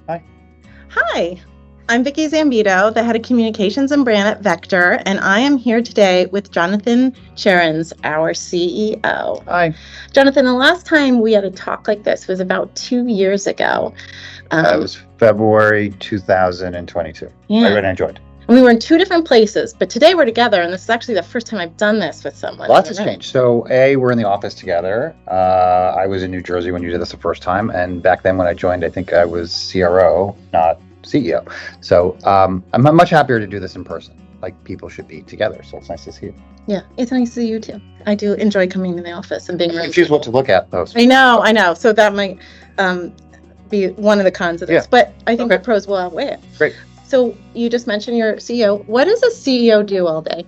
Hi. Hi, I'm Vicki Zambito, the head of communications and brand at Vector, and I am here today with Jonathan Cherins, our CEO. Hi. Jonathan, the last time we had a talk like this was about 2 years ago. It was February 2022. Yeah. I really enjoyed. We were in two different places, but today we're together, and this is actually the first time I've done this with someone. Lots has changed. So, we're in the office together. I was in New Jersey when you did this the first time, and back then when I joined, I think I was CRO, not CEO. So, I'm much happier to do this in person, like people should be together. So it's nice to see you. Yeah, it's nice to see you too. I do enjoy coming to the office and being. I'm confused what to look at, though. I know. So that might be one of the cons of this, but I think the pros will outweigh it. Great. So you just mentioned you're CEO. What does a CEO do all day?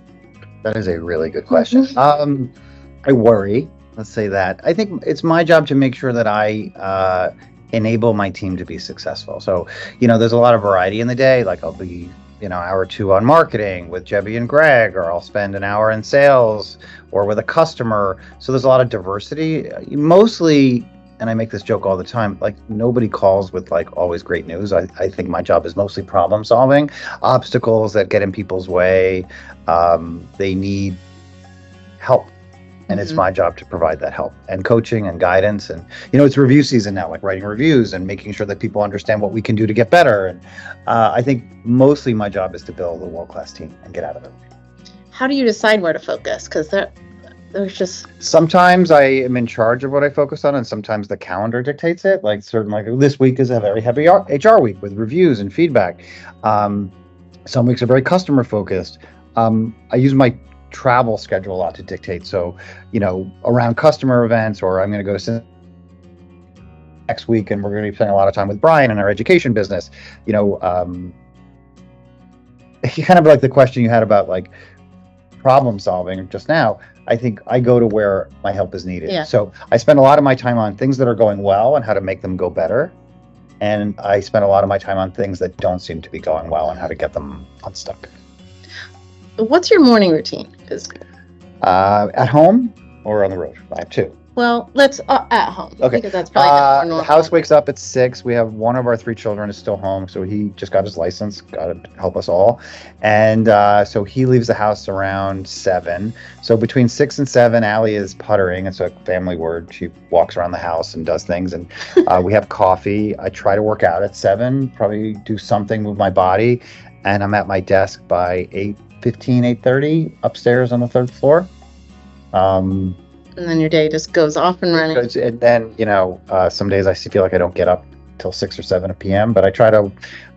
That is a really good question. I worry. Let's say that. I think it's my job to make sure that I enable my team to be successful. So, there's a lot of variety in the day. Like I'll be, hour or two on marketing with Jebby and Greg, or I'll spend an hour in sales or with a customer. So there's a lot of diversity. Mostly, and I make this joke all the time, like nobody calls with like always great news. I think my job is mostly problem solving, obstacles that get in people's way. They need help. And it's my job to provide that help and coaching and guidance. And, it's review season now, like writing reviews and making sure that people understand what we can do to get better. And I think mostly my job is to build a world-class team and get out of it. How do you decide where to focus? Because there's just... Sometimes I am in charge of what I focus on, and sometimes the calendar dictates it. Like this week is a very heavy HR week with reviews and feedback. Some weeks are very customer focused. I use my travel schedule a lot to dictate. So, around customer events, or I'm going to go to next week and we're going to be spending a lot of time with Brian in our education business. Kind of like the question you had about like problem solving just now. I think I go to where my help is needed. Yeah. So I spend a lot of my time on things that are going well and how to make them go better. And I spend a lot of my time on things that don't seem to be going well and how to get them unstuck. What's your morning routine? At home or on the road? I have two. Well, let's at home. Okay. Because that's probably the house wakes up at 6. We have one of our 3 children is still home, so he just got his license. Got to help us all, and so he leaves the house around 7. So between 6 and 7, Allie is puttering. It's a family word. She walks around the house and does things, and we have coffee. I try to work out at 7. Probably do something, move my body, and I'm at my desk by 8:15, 8:30 upstairs on the 3rd floor. And then your day just goes off and running. And then, some days I feel like I don't get up till 6 or 7 p.m., but I try to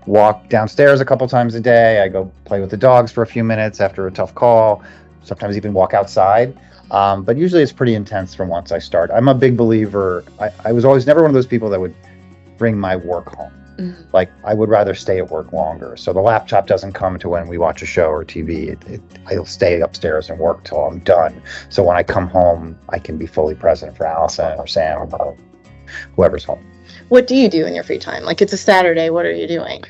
walk downstairs a couple times a day. I go play with the dogs for a few minutes after a tough call, sometimes even walk outside. But usually it's pretty intense from once I start. I'm a big believer. I was always never one of those people that would bring my work home. Mm-hmm. Like I would rather stay at work longer. So the laptop doesn't come to when we watch a show or TV. I'll stay upstairs and work till I'm done. So when I come home, I can be fully present for Allison or Sam or whoever's home. What do you do in your free time? Like it's a Saturday. What are you doing?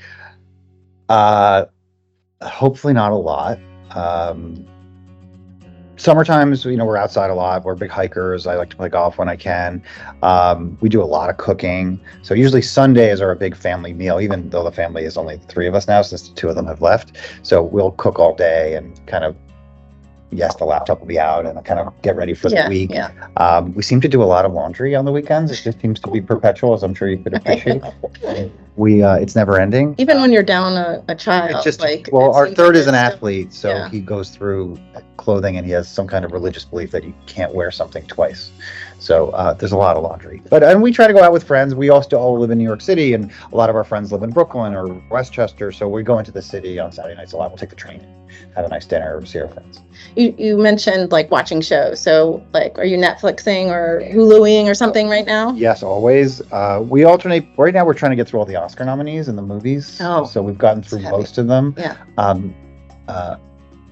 Hopefully not a lot. Summertimes, we're outside a lot. We're big hikers. I like to play golf when I can. We do a lot of cooking. So usually Sundays are a big family meal, even though the family is only 3 of us now, since 2 of them have left. So we'll cook all day and kind of, yes, the laptop will be out and kind of get ready for the week. Yeah. We seem to do a lot of laundry on the weekends. It just seems to be perpetual, as I'm sure you could appreciate. It's never ending. Even when you're down a child. Our third is an athlete, so he goes through clothing and he has some kind of religious belief that you can't wear something twice. So there's a lot of laundry. And we try to go out with friends. We also all live in New York City, and a lot of our friends live in Brooklyn or Westchester. So we go into the city on Saturday nights a lot. We'll take the train, have a nice dinner, see our friends. You mentioned like watching shows. So like, are you Netflixing or Huluing or something right now? Yes, always. We alternate. Right now, we're trying to get through all the Oscar nominees and the movies. Oh, so we've gotten through most of them. Yeah.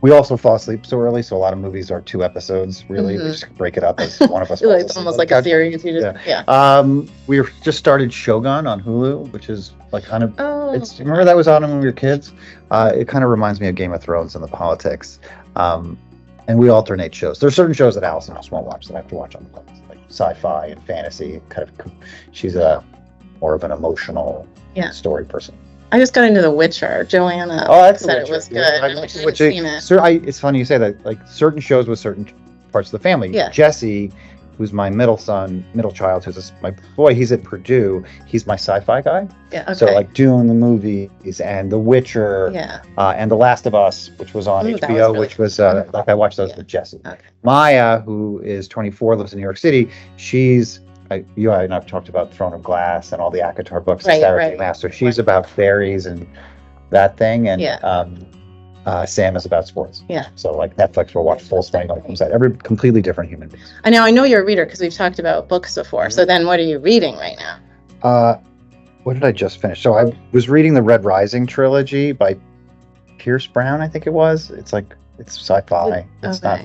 We also fall asleep so early, so a lot of movies are 2 episodes. Really, we just break it up as one of us. It's almost like a series. We just started Shogun on Hulu, which is like kind of. Oh. Remember that was on when we were kids. It kind of reminds me of Game of Thrones and the politics. And we alternate shows. There's certain shows that Allison just won't watch that I have to watch on the like sci-fi and fantasy. She's more of an emotional Yeah. story person. I just got into The Witcher. Joanna said it was good. Yeah, and she hadn't seen it. It's funny you say that. Like certain shows with certain parts of the family. Yeah. Jesse, who's my middle child, my boy, he's at Purdue. He's my sci-fi guy. Yeah. Okay. So like Dune, the movies, and The Witcher, and The Last of Us, which was on HBO, really which was like I watched those with Jesse. Okay. Maya, who is 24, lives in New York City. She's you and I've talked about Throne of Glass and all the ACOTAR books, Sarah J. Maas. So she's about fairies and that thing, and Sam is about sports. Yeah. So like Netflix will watch full swing when it comes out. Every completely different human beings. I know you're a reader because we've talked about books before. So then what are you reading right now? What did I just finish? So I was reading the Red Rising trilogy by Pierce Brown, I think it was. It's sci-fi. It's not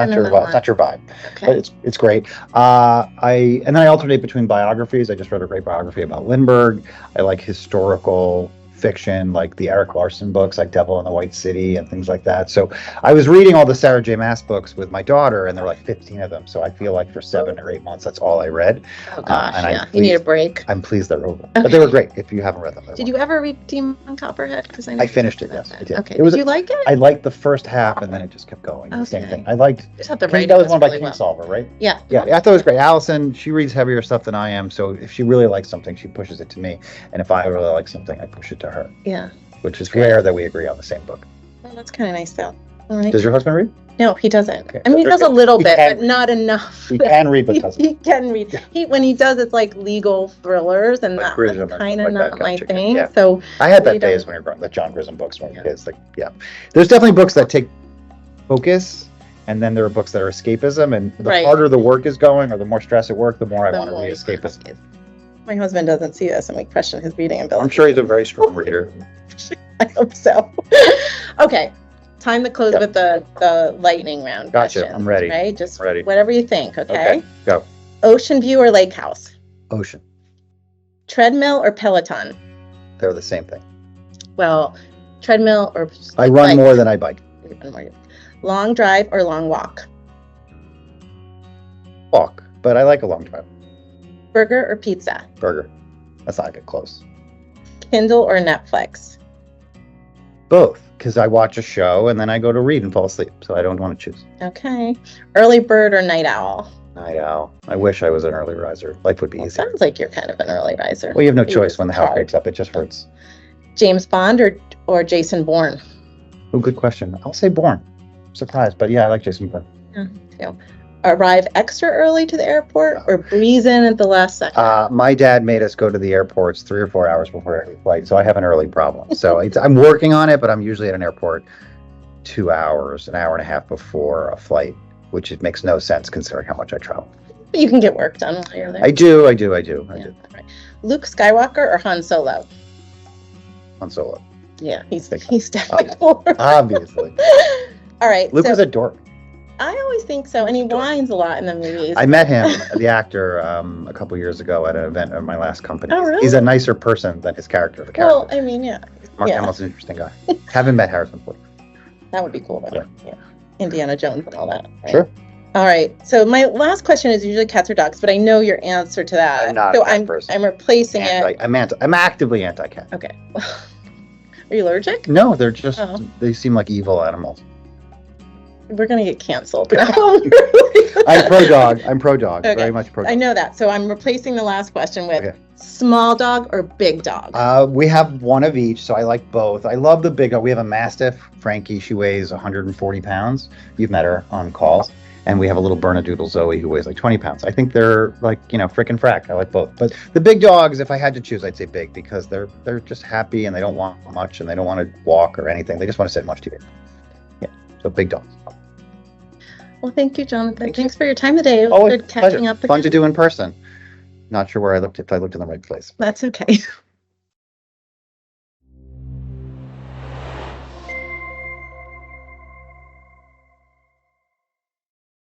your vibe. Okay. But it's great. And then I alternate between biographies. I just read a great biography about Lindbergh. I like historical fiction, like the Eric Larson books, like Devil in the White City and things like that. So I was reading all the Sarah J. Maas books with my daughter, and there were like 15 of them. So I feel like for 7 or 8 months, that's all I read. Oh gosh, you need a break. I'm pleased they're over. Okay. But they were great. If you haven't read them, did you ever read Demon Copperhead? Because I finished it. Yes, I did. Okay. Did you like it? I liked the first half, and then it just kept going. Okay. Same thing. I liked. Just the writing that was one really by Kingsolver, right? Yeah. Yeah. I thought it was great. Allison, she reads heavier stuff than I am, so if she really likes something, she pushes it to me, and if I really like something, I push it to her. Yeah. Which is rare that we agree on the same book. Well, that's kind of nice, though. Right. Does your husband read? No, he doesn't. Okay. I mean, he does a little bit, but not enough. He can read, but doesn't. He can read. When he does, it's like legal thrillers, and that's kind of not my thing. Yeah. So I had that phase when you're growing, the John Grisham books when you're kids. There's definitely books that take focus, and then there are books that are escapism, and the harder the work is going, or the more stress at work, the more I want to read escapism. My husband doesn't see this, and we question his reading ability. I'm sure he's a very strong reader. I hope so. Okay, time to close with the lightning round. Gotcha. Questions, I'm ready. Right, just ready. Whatever you think. Okay. Go. Ocean view or lake house? Ocean. Treadmill or Peloton? They're the same thing. Well, treadmill or I run more than I bike. Long drive or long walk? Walk, but I like a long drive. Burger or pizza? Burger. That's not get close. Kindle or Netflix? Both, because I watch a show and then I go to read and fall asleep, so I don't want to choose. Okay. Early bird or night owl? Night owl. I wish I was an early riser. Life would be easier. Sounds like you're kind of an early riser. Well, you have no choice when the house wakes up. It just hurts. James Bond or Jason Bourne? Oh, good question. I'll say Bourne. I'm surprised, but yeah, I like Jason Bourne. Yeah, too. Arrive extra early to the airport or breeze in at the last second? My dad made us go to the airports 3 or 4 hours before every flight, so I have an early problem. So I'm working on it, but I'm usually at an airport 2 hours, an hour and a half before a flight, which it makes no sense considering how much I travel. But you can get work done while you're there. I do. Right. Luke Skywalker or Han Solo? Han Solo. Yeah, he's definitely cool. Obviously. All right. Luke was a dork. I always think so, and he whines a lot in the movies. I met him, the actor, a couple years ago at an event at my last company. Oh, really? He's a nicer person than his character. Well, I mean, yeah. Mark Hamill's an interesting guy. Haven't met Harrison Ford. That would be cool, though. Yeah. Indiana Jones and all that. Right? Sure. All right. So my last question is usually cats or dogs, but I know your answer to that. I'm not a cat person. I'm replacing it. I'm actively anti-cat. Okay. Are you allergic? No, they're just, they seem like evil animals. We're going to get canceled. I'm pro-dog. Okay. Very much pro-dog. I know that. So I'm replacing the last question with small dog or big dog? We have one of each, so I like both. I love the big dog. We have a Mastiff, Frankie. She weighs 140 pounds. You've met her on calls. And we have a little Bernedoodle, Zoe, who weighs like 20 pounds. I think they're like, frickin' frack. I like both. But the big dogs, if I had to choose, I'd say big because they're just happy and they don't want much and they don't want to walk or anything. They just want to sit and watch TV. Yeah, so big dogs. Well, thank you, Jonathan. Thanks for your time today. Always good catching up. Fun to do in person. Not sure where I looked, if I looked in the right place. That's okay.